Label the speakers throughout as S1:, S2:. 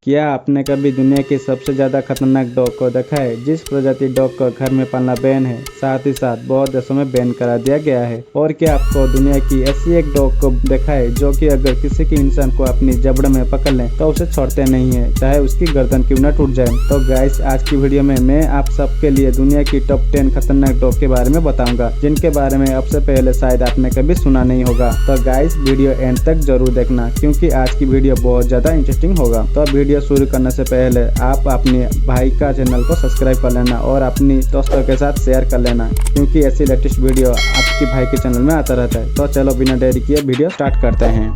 S1: क्या आपने कभी दुनिया की सबसे ज़्यादा खतरनाक डॉग को देखा है? जिस प्रजाति डॉग को घर में पालना बैन है, साथ ही साथ बहुत देशों में बैन करा दिया गया है। और क्या आपको दुनिया की ऐसी एक डॉग को देखा है जो कि अगर किसी की इंसान को अपनी जबड़ में पकड़ लें तो उसे छोड़ते नहीं है, चाहे उसकी गर्दन क्यों न टूट जाए। तो गाइस, आज की वीडियो में मैं आप सबके लिए दुनिया की टॉप 10 खतरनाक डॉग के बारे में बताऊंगा, जिनके बारे में अब से पहले शायद आपने कभी सुना नहीं होगा। तो गाइस, वीडियो एंड तक जरूर देखना, क्योंकि आज की वीडियो बहुत ज्यादा इंटरेस्टिंग होगा। तो वीडियो शुरू करने से पहले आप अपने भाई का चैनल को सब्सक्राइब कर लेना और अपनी दोस्तों के साथ शेयर कर लेना, क्योंकि ऐसी लेटेस्ट वीडियो आपके भाई के चैनल में आता रहता है। तो चलो बिना देरी किए वीडियो स्टार्ट करते हैं।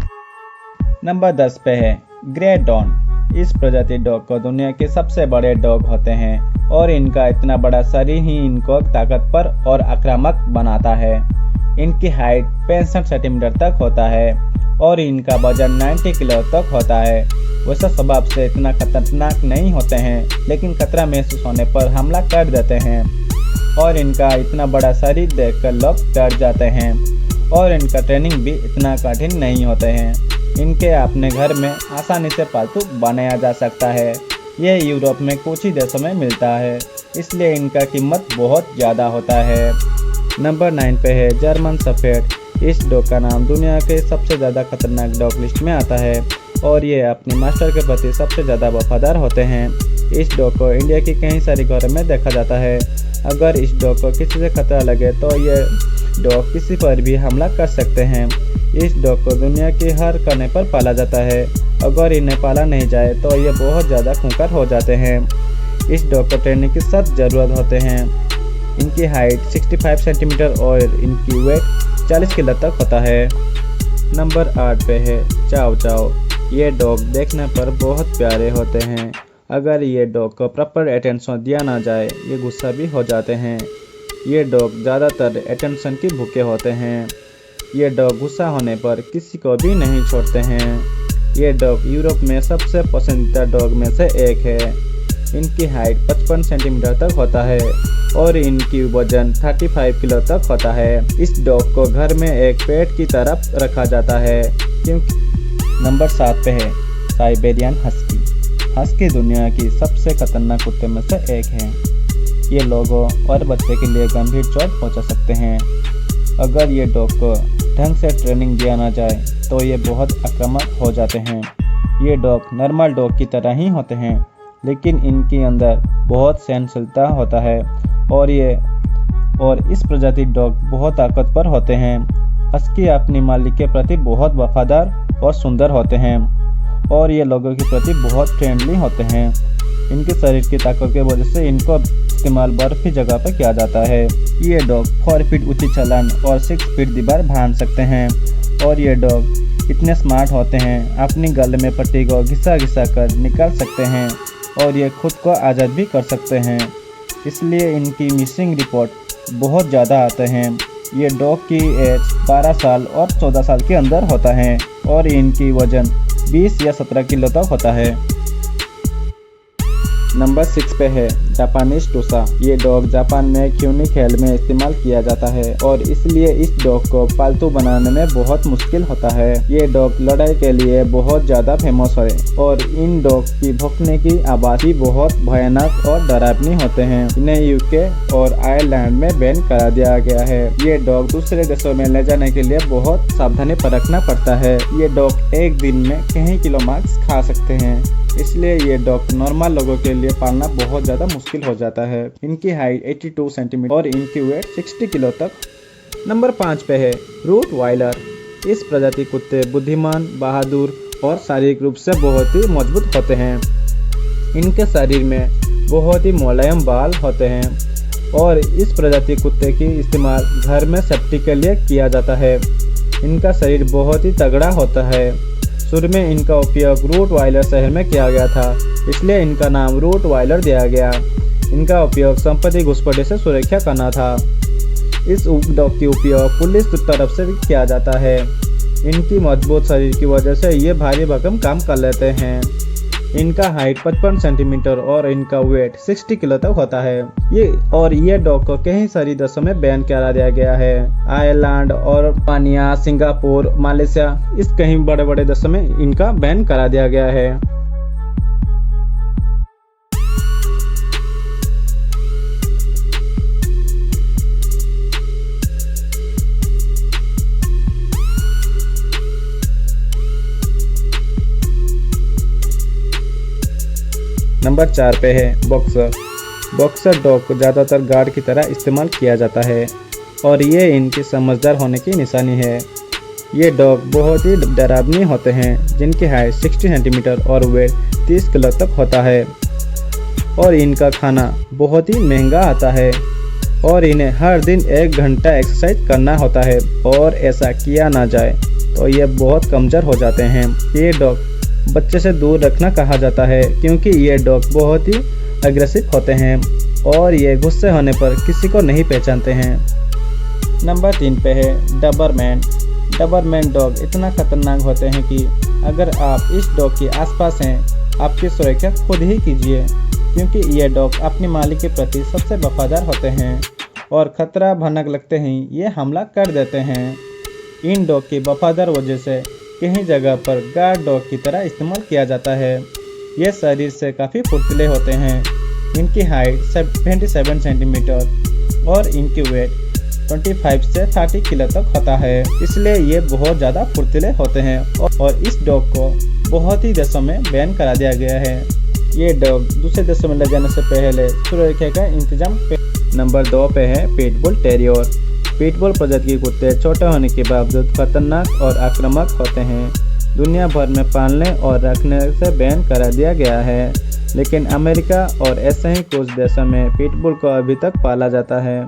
S2: नंबर 10 पे है ग्रे डॉन। इस प्रजाति डॉग को दुनिया के सबसे बड़े डॉग होते हैं और इनका इतना बड़ा शरीर ही इनको ताकतवर और आक्रामक बनाता है। इनकी हाइट 65 सेंटीमीटर तक होता है और इनका वजन 90 किलो तक होता है। वैसे स्वभाव से इतना खतरनाक नहीं होते हैं, लेकिन खतरा महसूस होने पर हमला कर देते हैं और इनका इतना बड़ा शरीर देखकर लोग डर जाते हैं और इनका ट्रेनिंग भी इतना कठिन नहीं होते हैं। इनके अपने घर में आसानी से पालतू बनाया जा सकता है। ये यूरोप में कुछ ही देशों में मिलता है, इसलिए इनका कीमत बहुत ज़्यादा होता है।
S1: नंबर 9 पे है जर्मन शेफर्ड। इस डॉग का नाम दुनिया के सबसे ज़्यादा खतरनाक डॉग लिस्ट में आता है और ये अपने मास्टर के प्रति सबसे ज़्यादा वफादार होते हैं। इस डॉग को इंडिया की कई सारी घरों में देखा जाता है। अगर इस डॉग को किसी से खतरा लगे तो ये डॉग किसी पर भी हमला कर सकते हैं। इस डॉग को दुनिया के हर कोने पर पाला जाता है। अगर इन्हें पाला नहीं जाए तो ये बहुत ज़्यादा खूंखार हो जाते हैं। इस डॉग को ट्रेनिंग की सख्त ज़रूरत होते हैं। इनकी हाइट 65 सेंटीमीटर और इनकी वेट 40 किलो तक होता है। नंबर 8 पे है चाओ चाओ। ये डॉग देखने पर बहुत प्यारे होते हैं। अगर ये डॉग को प्रॉपर अटेंशन दिया ना जाए, ये गुस्सा भी हो जाते हैं। ये डॉग ज़्यादातर अटेंशन के भूखे होते हैं। ये डॉग गुस्सा होने पर किसी को भी नहीं छोड़ते हैं। ये डॉग यूरोप में सबसे पसंदीदा डॉग में से एक है। इनकी हाइट 55 सेंटीमीटर तक होता है और इनकी वजन 35 किलो तक होता है। इस डॉग को घर में एक पेट की तरफ रखा जाता है, क्योंकि
S2: नंबर 7 पे है साइबेरियन हस्की। हस्की दुनिया की सबसे खतरनाक कुत्ते में से एक है। ये लोगों और बच्चे के लिए गंभीर चोट पहुंचा सकते हैं। अगर ये डॉग को ढंग से ट्रेनिंग दिया ना जाए तो ये बहुत आक्रामक हो जाते हैं। ये डॉग नॉर्मल डॉग की तरह ही होते हैं, लेकिन इनके अंदर बहुत सहनशीलता होता है और इस प्रजाति डॉग बहुत ताकतवर होते हैं। हस्की अपनी मालिक के प्रति बहुत वफादार और सुंदर होते हैं और ये लोगों के प्रति बहुत फ्रेंडली होते हैं। इनके शरीर की ताकत की वजह से इनको इस्तेमाल बर्फी जगह पर किया जाता है। ये डॉग 4 फीट ऊंची छलांग और 6 फीट दीवार भान सकते हैं और ये डॉग इतने स्मार्ट होते हैं, अपनी गले में पट्टी को घिसा घिसा कर निकाल सकते हैं और ये खुद को आज़ाद भी कर सकते हैं। इसलिए इनकी मिसिंग रिपोर्ट बहुत ज़्यादा आते हैं। ये डॉग की एज 12 साल और 14 साल के अंदर होता है और इनकी वजन 20 या 17 किलो तक होता है।
S1: नंबर 6 पे है जापानीज टूसा। ये डॉग जापान में क्यूनी खेल में इस्तेमाल किया जाता है और इसलिए इस डॉग को पालतू बनाने में बहुत मुश्किल होता है। ये डॉग लड़ाई के लिए बहुत ज़्यादा फेमस है और इन डॉग की भौंकने की आवाज़ भी बहुत भयानक और डरावनी होते हैं। इन्हें यूके और आयरलैंड में बैन करा दिया गया है। ये डॉग दूसरे देशों में ले जाने के लिए बहुत सावधानी बरतना पड़ता है। ये डॉग एक दिन में कई किलो मांस खा सकते हैं, इसलिए ये डॉग नॉर्मल लोगों के लिए पालना बहुत ज़्यादा मुश्किल हो जाता है। इनकी हाइट 82 सेंटीमीटर और इनकी वेट 60 किलो तक। नंबर 5 पे है रोटवाइलर। इस प्रजाति कुत्ते बुद्धिमान, बहादुर और शारीरिक रूप से बहुत ही मजबूत होते हैं। इनके शरीर में बहुत ही मुलायम बाल होते हैं और इस प्रजाति कुत्ते की इस्तेमाल घर में सेफ्टी के लिए किया जाता है। इनका शरीर बहुत ही तगड़ा होता है। शुरू में इनका उपयोग रोटवाइलर शहर में किया गया था, इसलिए इनका नाम रोटवाइलर दिया गया। इनका उपयोग संपत्ति घुसपैठ से सुरक्षा करना था। इस डॉग का उपयोग पुलिस की तरफ से भी किया जाता है। इनकी मजबूत शरीर की वजह से ये भारी भरकम काम कर लेते हैं। इनका हाइट 55 सेंटीमीटर और इनका वेट 60 किलो तक होता है। ये डॉग को कई सारी देशों में बैन करा दिया गया है। आयरलैंड और पानिया, सिंगापुर, मलेशिया, इस कई बड़े बड़े देशों में इनका बैन करा दिया गया है। नंबर 4 पे है बॉक्सर। बॉक्सर डॉग को ज़्यादातर गार्ड की तरह इस्तेमाल किया जाता है और ये इनकी समझदार होने की निशानी है। ये डॉग बहुत ही डरावनी होते हैं, जिनकी हाइट 60 सेंटीमीटर और वेट 30 किलो तक होता है और इनका खाना बहुत ही महंगा आता है और इन्हें हर दिन 1 घंटा एक्सरसाइज करना होता है और ऐसा किया ना जाए तो ये बहुत कमज़ोर हो जाते हैं। ये डॉग बच्चे से दूर रखना कहा जाता है क्योंकि ये डॉग बहुत ही अग्रेसिव होते हैं और ये गुस्से होने पर किसी को नहीं पहचानते हैं। नंबर 3 पे है डबरमैन। डबरमैन डॉग इतना खतरनाक होते हैं कि अगर आप इस डॉग के आसपास हैं, आपकी सुरक्षा खुद ही कीजिए क्योंकि ये डॉग अपने मालिक के प्रति सबसे वफादार होते हैं और खतरा भनक लगते ही ये हमला कर देते हैं। इन डॉग की वफादार वजह से कहीं जगह पर गार्ड डॉग की तरह इस्तेमाल किया जाता है। ये शरीर से काफ़ी फुर्तीले होते हैं। इनकी हाइट 77 सेंटीमीटर और इनकी वेट 25 से 30 किलो तक होता है, इसलिए ये बहुत ज़्यादा फुर्तीले होते हैं और इस डॉग को बहुत ही देशों में बैन करा दिया गया है। ये डॉग दूसरे देशों में ले जाने से पहले सुरक्षा का इंतजाम। नंबर 2 पे है पिटबुल टेरियर। पिटबुल प्रजाति के कुत्ते छोटे होने के बावजूद खतरनाक और आक्रामक होते हैं। दुनिया भर में पालने और रखने से बैन करा दिया गया है, लेकिन अमेरिका और ऐसे ही कुछ देशों में पिटबुल को अभी तक पाला जाता है।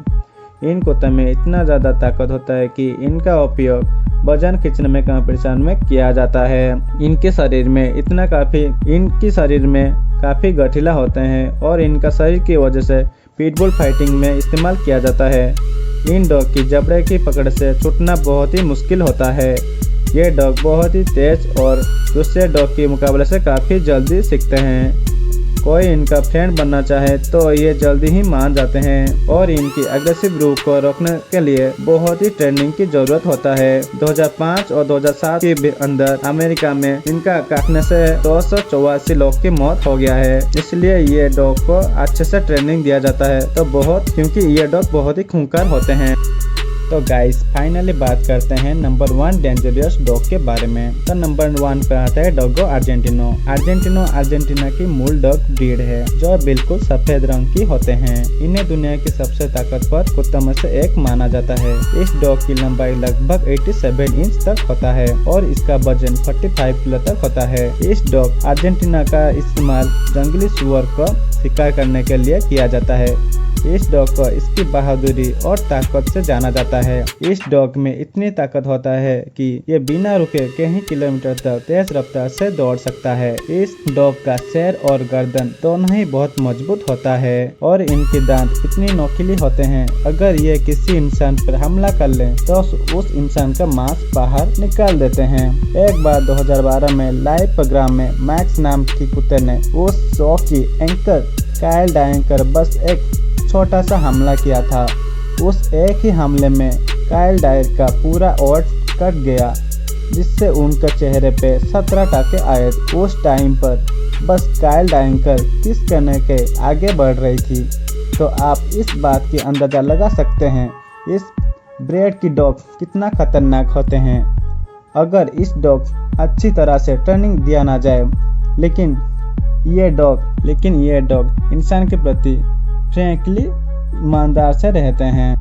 S1: इन कुत्तों में इतना ज़्यादा ताकत होता है कि इनका उपयोग वजन खींचने में कंपटीशन में किया जाता है। इनके शरीर में काफ़ी गठीला होते हैं और इनका शरीर की वजह से पिटबुल फाइटिंग में इस्तेमाल किया जाता है। इन डॉग की जबड़े की पकड़ से छूटना बहुत ही मुश्किल होता है। ये डॉग बहुत ही तेज और दूसरे डॉग के मुकाबले से काफ़ी जल्दी सीखते हैं। कोई इनका फ्रेंड बनना चाहे तो ये जल्दी ही मान जाते हैं और इनकी अग्रेसिव रूप को रोकने के लिए बहुत ही ट्रेनिंग की जरूरत होता है। 2005 और 2007 के अंदर अमेरिका में इनका काटने से 284 लोग की मौत हो गया है। इसलिए ये डॉग को अच्छे से ट्रेनिंग दिया जाता है क्योंकि ये डॉग बहुत ही खूंखार होते हैं। तो गाइस फाइनली बात करते हैं नंबर 1 डेंजरियस डॉग के बारे में। तो नंबर 1 पे आता है डॉगो अर्जेंटिनो। अर्जेंटिनो अर्जेंटीना की मूल डॉग ब्रीड है जो बिल्कुल सफेद रंग की होते हैं। इन्हें दुनिया की सबसे ताकतवर कुत्तों में से एक माना जाता है। इस डॉग की लंबाई लगभग 87 इंच तक होता है और इसका वजन 45 किलो तक होता है। इस डॉग अर्जेंटीना का इस्तेमाल जंगली सुअर को शिकार करने के लिए किया जाता है। इस डॉग को इसकी बहादुरी और ताकत से जाना जाता है। इस डॉग में इतनी ताकत होता है कि ये बिना रुके कई किलोमीटर तक तेज रफ्तार से दौड़ सकता है। इस डॉग का सिर और गर्दन दोनों ही बहुत मजबूत होता है और इनके दांत इतनी नोकीली होते हैं, अगर ये किसी इंसान पर हमला कर ले तो उस इंसान का मांस बाहर निकाल देते हैं। एक बार 2012 में लाइव प्रोग्राम में मैक्स नाम की कुत्ते ने उस शो की एंकर काइल डायर बस एक छोटा सा हमला किया था। उस एक ही हमले में काइल डायर का पूरा ओठ कट गया, जिससे उनके चेहरे पे 17 टाके आए। उस टाइम पर बस काइल डायर किस करने के आगे बढ़ रही थी। तो आप इस बात की अंदाज़ा लगा सकते हैं इस ब्रीड की डॉग कितना खतरनाक होते हैं। अगर इस डॉग अच्छी तरह से ट्रेनिंग दिया ना जाए, लेकिन ये डॉग इंसान के प्रति फ्रैंकली ईमानदार से रहते हैं।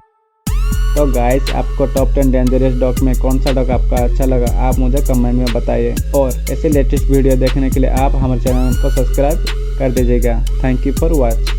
S1: तो गाइस आपको टॉप 10 डेंजरस डॉग में कौन सा डॉग आपका अच्छा लगा, आप मुझे कमेंट में बताइए और ऐसे लेटेस्ट वीडियो देखने के लिए आप हमारे चैनल को सब्सक्राइब कर दीजिएगा। Thank you for watch.